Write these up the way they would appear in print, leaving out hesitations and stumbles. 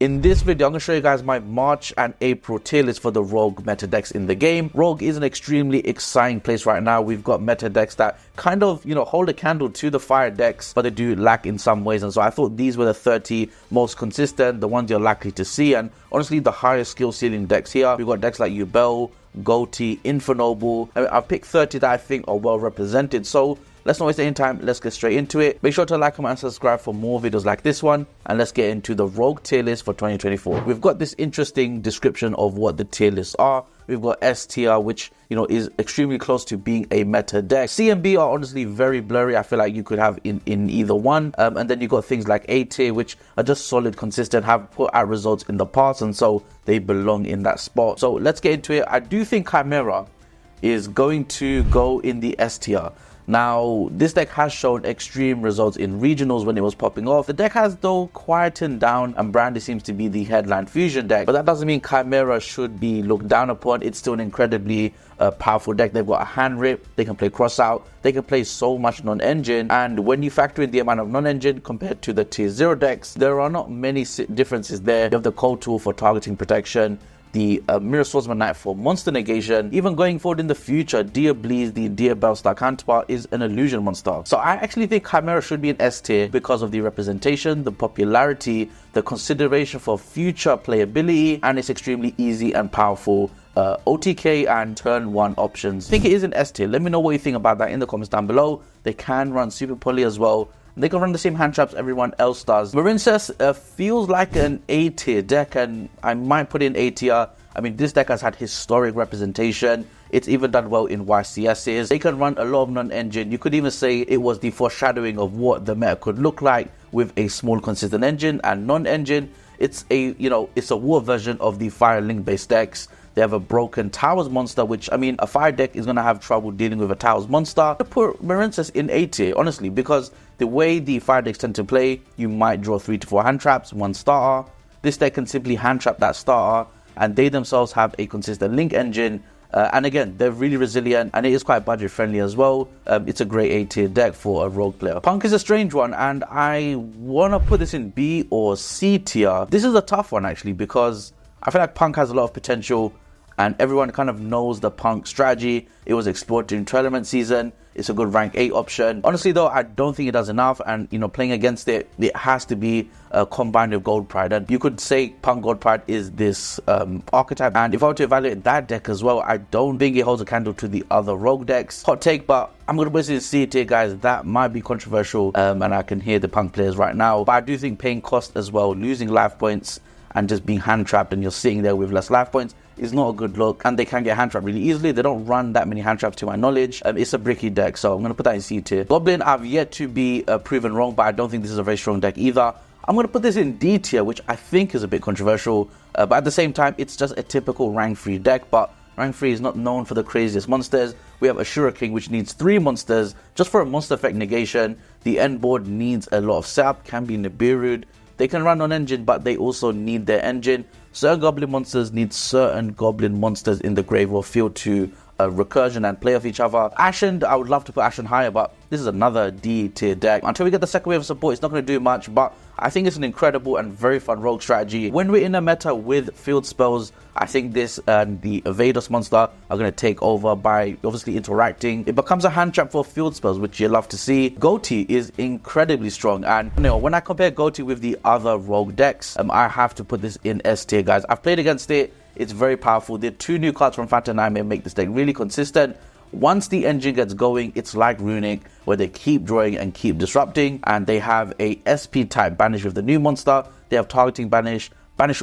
In this video, I'm going to show you guys my March and April tier list for the Rogue meta decks in the game. Rogue is an extremely exciting place right now. We've got meta decks that kind of, hold a candle to the fire decks, but they do lack in some ways. And so I thought these were the 30 most consistent, the ones you're likely to see. And honestly, the highest skill ceiling decks here. We've got decks like Yubel, Ghoti, INF Noble. I've picked 30 that I think are well represented. So let's not waste any time, let's get straight into it. Make sure to like, comment, and subscribe for more videos like this one. And let's get into the Rogue tier list for 2024. We've got this interesting description of what the tier lists are. We've got S tier, which, is extremely close to being a meta deck. C and B are honestly very blurry. I feel like you could have in either one. And then you've got things like A tier, which are just solid, consistent, have put out results in the past. And so they belong in that spot. So let's get into it. I do think Chimera is going to go in the S tier. Now, this deck has shown extreme results in regionals when it was popping off. The deck has, though, quietened down, and Brandy seems to be the headline fusion deck. But that doesn't mean Chimera should be looked down upon. It's still an incredibly powerful deck. They've got a hand rip, they can play cross out, they can play so much non-engine. And when you factor in the amount of non-engine compared to the tier 0 decks, there are not many differences there. You have the cold tool for targeting protection, the Mirror Swordsman Knight for monster negation. Even going forward in the future, Dear Bleeds, the Dear Bellstar counterpart, is an illusion monster. So I actually think Chimera should be an S tier because of the representation, the popularity, the consideration for future playability, and it's extremely easy and powerful OTK and turn 1 options. I think it is an S tier. Let me know what you think about that in the comments down below. They can run Super Poly as well. They can run the same hand traps everyone else does. Marincess feels like an A tier deck, and I might put in A tier. I mean, this deck has had historic representation. It's even done well in YCSs. They can run a lot of non-engine. You could even say it was the foreshadowing of what the meta could look like with a small consistent engine and non-engine. It's a, it's a war version of the Fire Link based decks. They have a broken Towers monster, which, I mean, a fire deck is going to have trouble dealing with a Towers monster. I put Marincess in A tier, honestly, because the way the fire decks tend to play, you might draw 3 to 4 hand traps, 1 starter. This deck can simply hand trap that starter, and they themselves have a consistent link engine. And again, they're really resilient, and it is quite budget friendly as well. It's a great A tier deck for a rogue player. Punk is a strange one, and I want to put this in B or C tier. This is a tough one actually, because I feel like Punk has a lot of potential, and everyone kind of knows the Punk strategy. It was explored during tournament season. It's a good rank 8 option. Honestly though, I don't think it does enough, and playing against it, it has to be combined with Gold Pride. And you could say Punk Gold Pride is this archetype, and if I were to evaluate that deck as well, I don't think it holds a candle to the other rogue decks. Hot take, but I'm going to basically see it here, guys. That might be controversial, and I can hear the Punk players right now, but I do think paying cost as well, losing life points and just being hand trapped, and you're sitting there with less life points, is not a good look. And they can get hand trapped really easily. They don't run that many hand traps to my knowledge. It's a bricky deck, so I'm going to put that in C tier. Goblin, I've yet to be proven wrong, but I don't think this is a very strong deck either. I'm going to put this in D tier, which I think is a bit controversial, but at the same time, it's just a typical rank 3 deck. But rank 3 is not known for the craziest monsters. We have Ashiru King, which needs 3 monsters just for a monster effect negation. The end board needs a lot of setup, can be Nibiru'd. They can run on engine, but they also need their engine. Certain Goblin monsters need certain Goblin monsters in the grave or field to recursion and play off each other. Ashen, I would love to put Ashen higher, but this is another D tier deck. Until we get the second wave of support, it's not going to do much, but I think it's an incredible and very fun rogue strategy. When we're in a meta with field spells, I think this and the Evados monster are going to take over by obviously interacting. It becomes a hand trap for field spells, which you love to see. Goate is incredibly strong, and when I compare Goate with the other rogue decks, I have to put this in S tier, guys. I've played against it. It's very powerful. The 2 new cards from Phantom Nightmare make this deck really consistent. Once the engine gets going, it's like Runic, where they keep drawing and keep disrupting. And they have a SP type banish with the new monster. They have targeting banish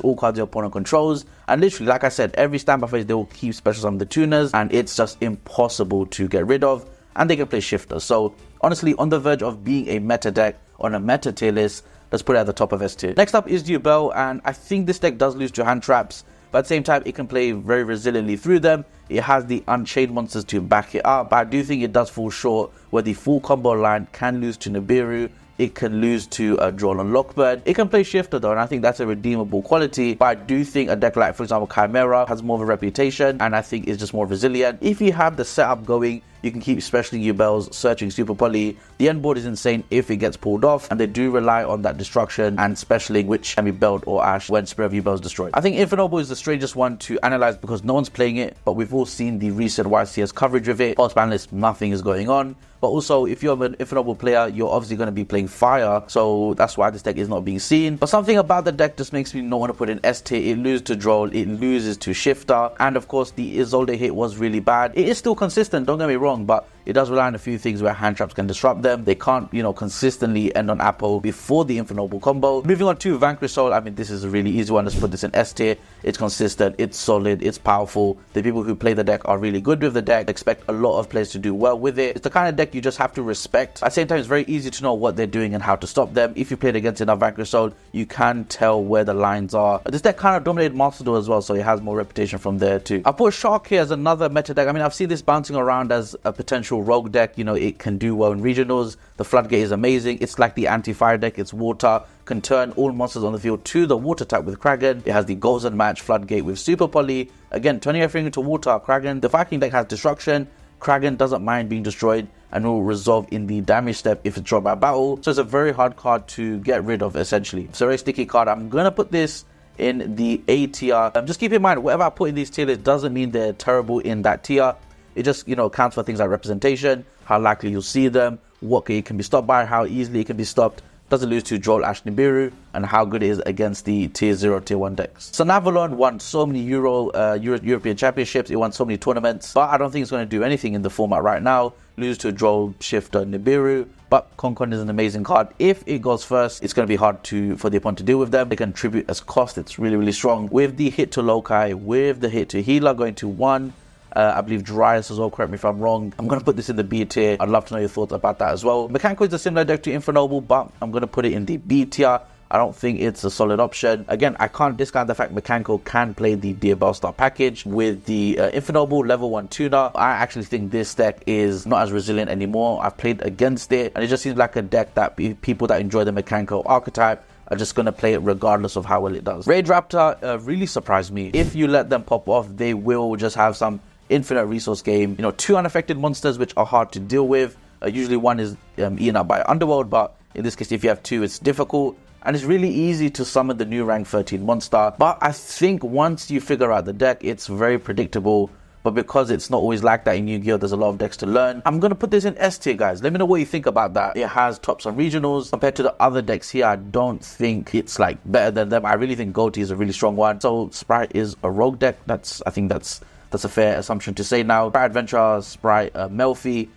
all cards your opponent controls. And literally, like I said, every standby phase, they will keep special summon the tuners, and it's just impossible to get rid of. And they can play shifter. So honestly, on the verge of being a meta deck on a meta tier list. Let's put it at the top of S tier. Next up is Yubel, and I think this deck does lose to hand traps, but at the same time, it can play very resiliently through them. It has the Unchained monsters to back it up, but I do think it does fall short, where the full combo line can lose to Nibiru. It can lose to Dron and Lockbird. It can play Shifter though, and I think that's a redeemable quality. But I do think a deck like, for example, Chimera has more of a reputation, and I think it's just more resilient. If you have the setup going, You can keep specialing Yubels, searching Super Poly. The end board is insane if it gets pulled off, and they do rely on that destruction and specialing, which can be Belt or Ash when Spirit of Yubel is destroyed. I think INF Noble is the strangest one to analyze because no one's playing it, but we've all seen the recent YCS coverage with it. Post ban list, nothing is going on. But also, if you're an INF Noble player, you're obviously going to be playing Fire, so that's why this deck is not being seen. But something about the deck just makes me not want to put in S tier. It loses to Droll, it loses to Shifter, and of course the Isolde hit was really bad. It is still consistent, don't get me wrong, but it does rely on a few things where hand traps can disrupt them. They can't, consistently end on Apple before the INF Noble combo. Moving on to Vanquish Soul, I mean, this is a really easy one. Let's put this in S tier. It's consistent, it's solid, it's powerful. The people who play the deck are really good with the deck. Expect a lot of players to do well with it. It's the kind of deck you just have to respect. At the same time, it's very easy to know what they're doing and how to stop them. If you played against enough Vanquish Soul, you can tell where the lines are. This deck kind of dominated Master Duel as well, so it has more reputation from there too. I put Shark here as another meta deck. I mean, I've seen this bouncing around as a potential rogue deck. It can do well in regionals. The Floodgate is amazing. It's like the anti-fire deck. It's water, can turn all monsters on the field to the water type with Kraken. It has the Golden Match Floodgate with Super Poly. Again, turning everything into water, Kraken. The Viking deck has Destruction. Kraken doesn't mind being destroyed and will resolve in the damage step if it's dropped by battle. So it's a very hard card to get rid of, essentially. It's a very sticky card. I'm going to put this in the A tier. Just keep in mind, whatever I put in these tier lists doesn't mean they're terrible in that tier. It just, counts for things like representation, how likely you'll see them, what it can be stopped by, how easily it can be stopped. Doesn't lose to Droll, Ash, Nibiru, and how good it is against the tier 0, tier 1 decks. So Navalon won so many European Championships, it won so many tournaments, but I don't think it's going to do anything in the format right now. Lose to Droll, Shifter, Nibiru, but Konkon is an amazing card. If it goes first, it's going to be hard for the opponent to deal with them. They can tribute as cost, it's really, really strong. With the hit to Lokai, with the hit to Healer going to 1, I believe Darius as well, correct me if I'm wrong. I'm going to put this in the B tier. I'd love to know your thoughts about that as well. Mechanico is a similar deck to INF Noble, but I'm going to put it in the B tier. I don't think it's a solid option. Again, I can't discount the fact Mechanico can play the Dear Bellstar package with the INF Noble level 1 tuner. I actually think this deck is not as resilient anymore. I've played against it, and it just seems like a deck that people that enjoy the Mechanico archetype are just going to play it regardless of how well it does. Raid Raptor really surprised me. If you let them pop off, they will just have some infinite resource game. 2 unaffected monsters which are hard to deal with. Usually one is eaten up by Underworld, but in this case if you have 2 it's difficult, and it's really easy to summon the new rank 13 monster. But I think once you figure out the deck, it's very predictable. But because it's not always like that in Yu-Gi-Oh, there's a lot of decks to learn. I'm going to put this in S tier, guys. Let me know what you think about that. It has tops on regionals. Compared to the other decks here, I don't think it's like better than them. I really think Goate is a really strong one. So Sprite is a rogue deck. I think that's a fair assumption to say now. Sprite Adventure, Sprite Melfi,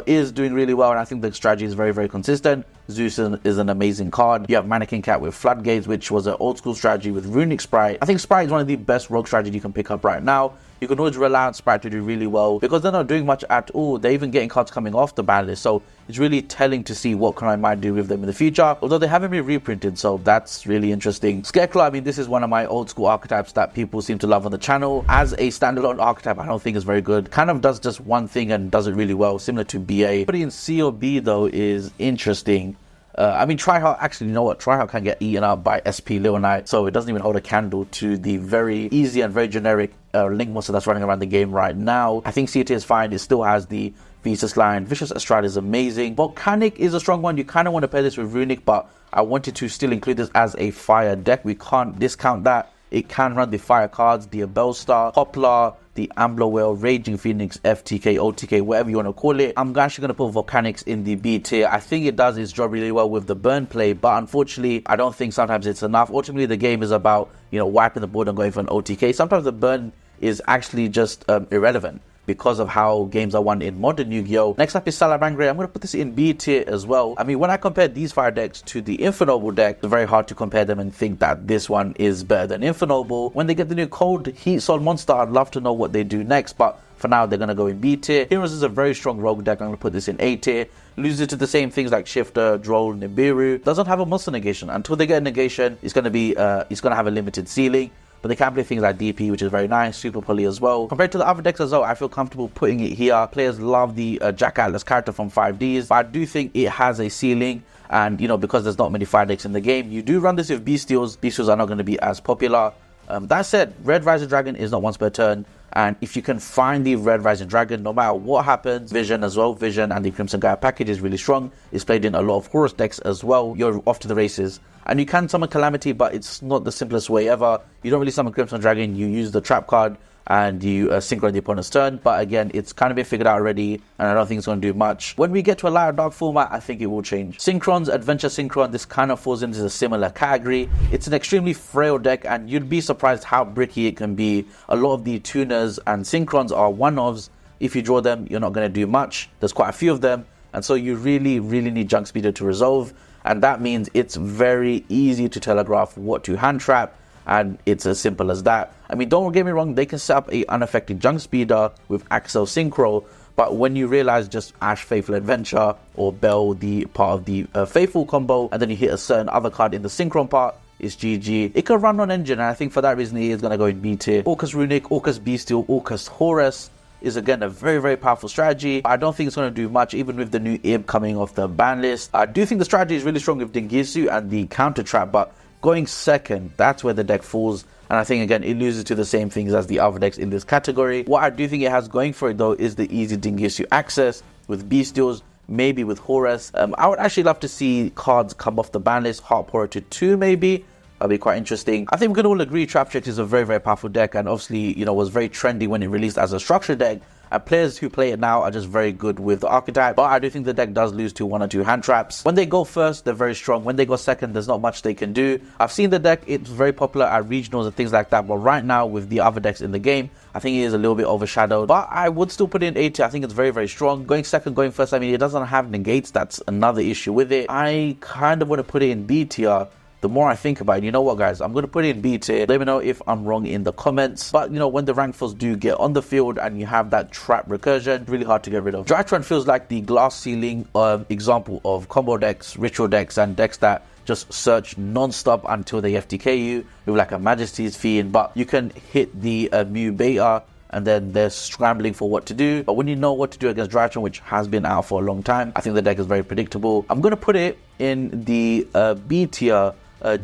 is doing really well, and I think the strategy is very, very consistent. Zeus is an amazing card. You have Mannequin Cat with Floodgates, which was an old school strategy with Runic Sprite. I think Sprite is one of the best rogue strategies you can pick up right now. You can always rely on Sprite to do really well because they're not doing much at all. They're even getting cards coming off the ban list, so it's really telling to see what I might do with them in the future, although they haven't been reprinted, so that's really interesting. Scareclaw, I mean, this is one of my old school archetypes that people seem to love on the channel. As a standalone archetype, I don't think it's very good. Kind of does just one thing and does it really well, similar to BA. Putting in C or B though is interesting. I mean, Tryhard, actually, you know what? Tryhard can get eaten up by SP Little Knight, so it doesn't even hold a candle to the very easy and very generic Link monster that's running around the game right now. I think CT is fine. It still has the Thesis line. Vicious Astride is amazing. Volcanic is a strong one. You kind of want to pair this with Runic, but I wanted to still include this as a fire deck. We can't discount that. It can run the fire cards, the Bellstar, Poplar, the Ambler Whale, Raging Phoenix, FTK, OTK, whatever you want to call it. I'm actually going to put Volcanics in the B tier. I think it does its job really well with the burn play, but unfortunately, I don't think sometimes it's enough. Ultimately, the game is about, wiping the board and going for an OTK. Sometimes the burn is actually just irrelevant because of how games are won in modern Yu-Gi-Oh! Next up is Salammangra. I'm going to put this in B tier as well. I mean, when I compare these fire decks to the INF Noble deck, it's very hard to compare them and think that this one is better than INF Noble. When they get the new Cold Heat Soul monster, I'd love to know what they do next, but for now, they're going to go in B tier. Heroes is a very strong rogue deck. I'm going to put this in A tier. Loses to the same things like Shifter, Droll, Nibiru. Doesn't have a monster negation. Until they get a negation, it's going to have a limited ceiling. But they can play things like DP, which is very nice, Super Poly as well. Compared to the other decks as well, I feel comfortable putting it here. Players love the Jack Atlas character from 5Ds, but I do think it has a ceiling. And, because there's not many fire decks in the game, you do run this with Bestials. Bestials are not going to be as popular. That said, Red Rising Dragon is not once per turn, And if you can find the Red Rising Dragon, no matter what happens, Vision as well, Vision and the Crimson Gaia package is really strong. It's played in a lot of Horus decks as well. You're off to the races. And you can summon Calamity, but it's not the simplest way ever. You don't really summon Crimson Dragon, you use the trap card and you synchro the opponent's turn. But again, it's kind of been figured out already, and I don't think it's going to do much. When we get to a lighter dark format, I think it will change. Synchron's Adventure Synchron, this kind of falls into a similar category. It's an extremely frail deck, and you'd be surprised how bricky it can be. A lot of the tuners and Synchrons are one-offs. If you draw them, you're not going to do much. There's quite a few of them, and so you really need Junk Speeder to resolve. And that means it's very easy to telegraph what to hand trap, and it's as simple as that. I mean, don't get me wrong, they can set up a unaffected Junk Speeder with Exo Synchro, but when you realize just Ash Faithful Adventure or Bell, the part of the Faithful combo, and then you hit a certain other card in the Synchron part, it's GG. It can run on engine, and I think for that reason it is going to go in B tier. Orcus Runic, Orcus Bestial, Orcus Horus is again a very powerful strategy. I don't think it's going to do much even with the new imp coming off the ban list. I do think the strategy is really strong with Dingisu and the counter trap, but going second, that's where the deck falls. And I think again it loses to the same things as the other decks in this category. What I do think it has going for it though is the easy Dingisu access with Bestials, maybe with Horus. I would actually love to see cards come off the ban list. Heart Pourer to 2 maybe. That'll be quite interesting. I think we can all agree Traptrix is a very powerful deck, and obviously, you know, was very trendy when it released as a structure deck. And players who play it now are just very good with the archetype. But I do think the deck does lose to 1 or 2 hand traps. When they go first, they're very strong. When they go second, there's not much they can do. I've seen the deck, it's very popular at regionals and things like that. But right now, with the other decks in the game, I think it is a little bit overshadowed. But I would still put it in A tier. I think it's very strong. Going second, going first, I mean, it doesn't have negates. That's another issue with it. I kind of want to put it in B tier. The more I think about it, you know what guys, I'm going to put it in B tier. Let me know if I'm wrong in the comments. But you know, when the rank fours do get on the field and you have that trap recursion, really hard to get rid of. Drytron feels like the glass ceiling example of combo decks, ritual decks, and decks that just search non-stop until they FTK you with like a Majesty's Fiend. But you can hit the Mew Beta and then they're scrambling for what to do. But when you know what to do against Drytron, which has been out for a long time, I think the deck is very predictable. I'm going to put it in the B tier.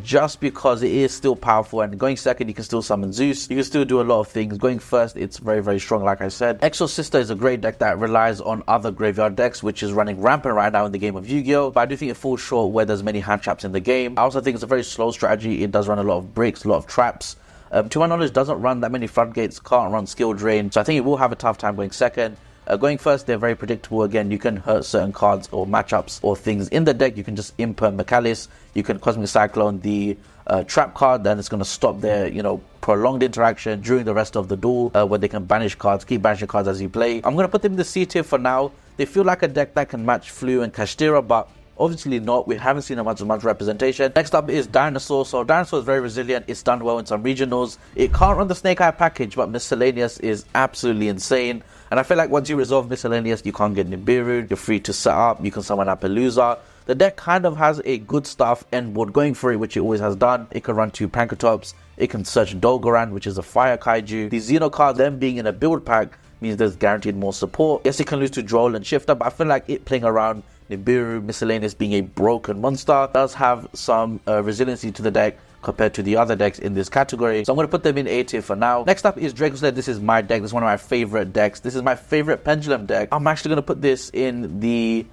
Just because it is still powerful, and going second you can still summon Zeus, you can still do a lot of things. Going first, it's very strong, like I said. Exo Sister is a great deck that relies on other graveyard decks, which is running rampant right now in the game of Yu-Gi-Oh! But I do think it falls short where there's many hand traps in the game. I also think it's a very slow strategy. It does run a lot of bricks, a lot of traps. To my knowledge, doesn't run that many floodgates, can't run skill drain, so I think it will have a tough time going second. Going first, they're very predictable. Again, you can hurt certain cards or matchups or things in the deck. You can just imp Mechalis, you can Cosmic Cyclone the trap card, then it's going to stop their, you know, prolonged interaction during the rest of the duel, where they can banish cards, keep banishing cards as you play. I'm going to put them in the C tier for now. They feel like a deck that can match Flu and Kashtira, but obviously not. We haven't seen much representation. Next up is Dinosaur. So Dinosaur is very resilient. It's done well in some regionals. It can't run the Snake Eye package, but Miscellaneous is absolutely insane. And I feel like once you resolve Miscellaneous, you can't get Nibiru. You're free to set up. You can summon Appaloosa. The deck kind of has a good stuff end board going for it, which it always has done. It can run 2 Pankratops. It can search Dolgoran, which is a fire kaiju. The Xeno cards, them being in a build pack, means there's guaranteed more support. Yes, it can lose to Droll and Shifter, but I feel like it playing around Nibiru, Miscellaneous being a broken monster, does have some resiliency to the deck compared to the other decks in this category. So I'm going to put them in A tier for now. Next up is Draco Slayer. This is my deck. This is one of my favorite decks. This is my favorite Pendulum deck. I'm actually going to put this in the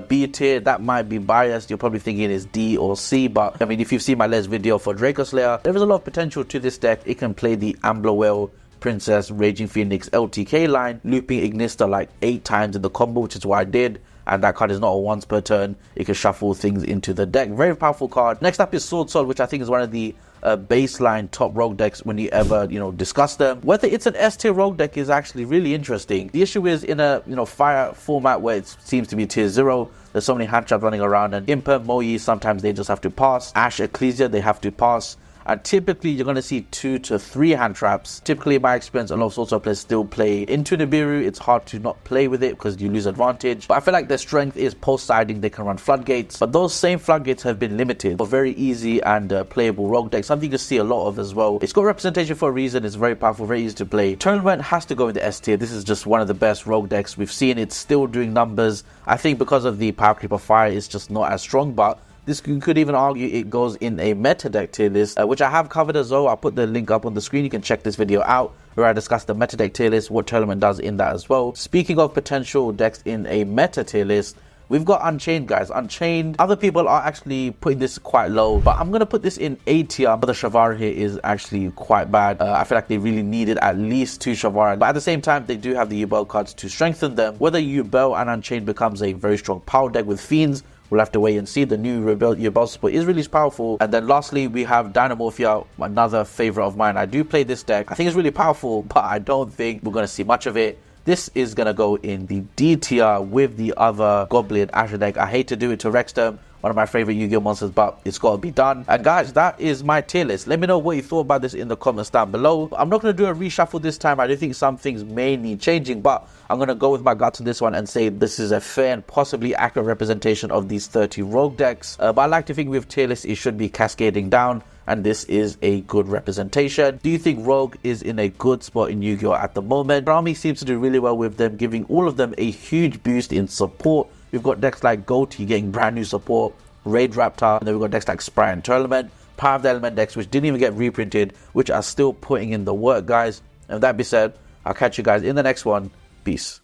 B tier. That might be biased. You're probably thinking it's D or C, but I mean, if you've seen my latest video for Draco Slayer, there is a lot of potential to this deck. It can play the Amblowell, Princess, Raging Phoenix, LTK line, looping Ignista like 8 times in the combo, which is what I did. And that card is not a once per turn. It can shuffle things into the deck. Very powerful card. Next up is Sword Soul, which I think is one of the baseline top rogue decks when you ever, you know, discuss them. Whether it's an S tier rogue deck is actually really interesting. The issue is in a, you know, fire format where it seems to be tier 0, there's so many hand traps running around, and Imper, Moe, sometimes they just have to pass. Ash, Ecclesia, they have to pass. And typically you're going to see 2 to 3 hand traps. Typically in my experience, a lot of Sword Soul players still play into Nibiru. It's hard to not play with it because you lose advantage. But I feel like their strength is post-siding. They can run floodgates. But those same floodgates have been limited for very easy and playable rogue decks. Something you see a lot of as well. It's got representation for a reason. It's very powerful, very easy to play. Tournament has to go in the S tier. This is just one of the best rogue decks we've seen. It's still doing numbers. I think because of the Power Creeper Fire, it's just not as strong. But This you could even argue it goes in a meta deck tier list, which I have covered as well. I'll put the link up on the screen. You can check this video out where I discuss the meta deck tier list, what tournament does in that as well. Speaking of potential decks in a meta tier list, we've got Unchained, guys. Unchained, other people are actually putting this quite low, but I'm going to put this in A tier. But the Shavara here is actually quite bad. I feel like they really needed at least 2 Shavara. But at the same time, they do have the Yubel cards to strengthen them. Whether Yubel and Unchained becomes a very strong power deck with Fiends, we'll have to wait and see. The new Yubel support is really powerful. And then lastly, we have Dynammorphia, another favorite of mine. I do play this deck. I think it's really powerful, but I don't think we're going to see much of it. This is going to go in the D tier with the other Goblin Ashen deck. I hate to do it to Rexterm, one of my favorite Yu-Gi-Oh monsters, but it's got to be done. And guys, that is my tier list. Let me know what you thought about this in the comments down below. I'm not going to do a reshuffle this time. I do think some things may need changing, but I'm going to go with my guts on this one and say this is a fair and possibly accurate representation of these 30 rogue decks. But I like to think with tier lists, it should be cascading down, and this is a good representation. Do you think Rogue is in a good spot in Yu-Gi-Oh at the moment? Army seems to do really well with them, giving all of them a huge boost in support. We've got decks like Goate getting brand new support, Raid Raptor, and then we've got decks like Sprite and Tournament, Power of the Element decks which didn't even get reprinted, which are still putting in the work, guys. And with that being said, I'll catch you guys in the next one. Peace.